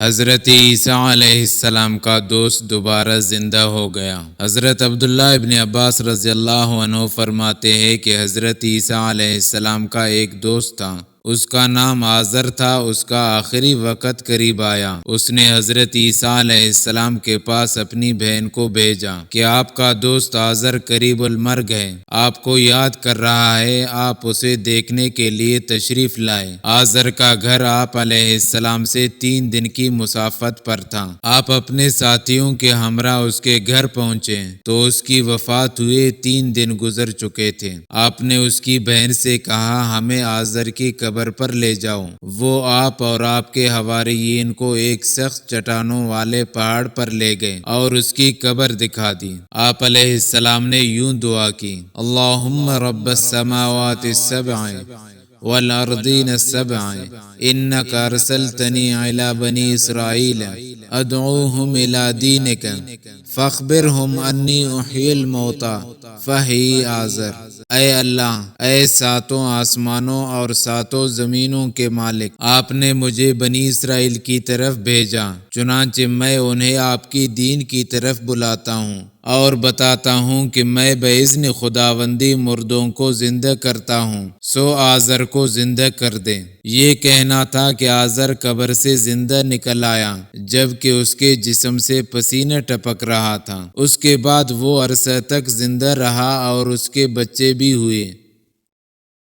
حضرت عیسیٰ علیہ السلام کا دوست دوبارہ زندہ ہو گیا۔ حضرت عبداللہ ابن عباس رضی اللہ عنہ فرماتے ہیں کہ حضرت عیسیٰ علیہ السلام کا ایک دوست تھا، اس کا نام آزر تھا۔ اس کا آخری وقت قریب آیا، اس نے حضرت عیسیٰ علیہ السلام کے پاس اپنی بہن کو بھیجا کہ آپ کا دوست آزر قریب المرگ ہے، آپ کو یاد کر رہا ہے، آپ اسے دیکھنے کے لیے تشریف لائے۔ آزر کا گھر آپ علیہ السلام سے 3 دن کی مسافت پر تھا۔ آپ اپنے ساتھیوں کے ہمراہ اس کے گھر پہنچے تو اس کی وفات ہوئے 3 دن گزر چکے تھے۔ آپ نے اس کی بہن سے کہا، ہمیں آزر کی قبر پر لے جاؤ۔ وہ آپ اور آپ کے حواریین کو ایک سخت چٹانوں والے پہاڑ پر لے گئے اور اس کی قبر دکھا دی۔ آپ علیہ السلام نے یوں دعا کی، اللہم رب السماوات السبع والارضین السبع انک ارسلتنی علی بنی اسرائیل ادعوہم الی دینک فاخبرہم انی احیی الموتى فحی آزر۔ اے اللہ، اے 7 آسمانوں اور 7 زمینوں کے مالک، آپ نے مجھے بنی اسرائیل کی طرف بھیجا، چنانچہ میں انہیں آپ کی دین کی طرف بلاتا ہوں اور بتاتا ہوں کہ میں باذن خداوندی مردوں کو زندہ کرتا ہوں، سو آزر کو زندہ کر دے۔ یہ کہنا تھا کہ آزر قبر سے زندہ نکل آیا جبکہ اس کے جسم سے پسینہ ٹپک رہا تھا۔ اس کے بعد وہ عرصہ تک زندہ رہا اور اس کے بچے بھی ہوئے۔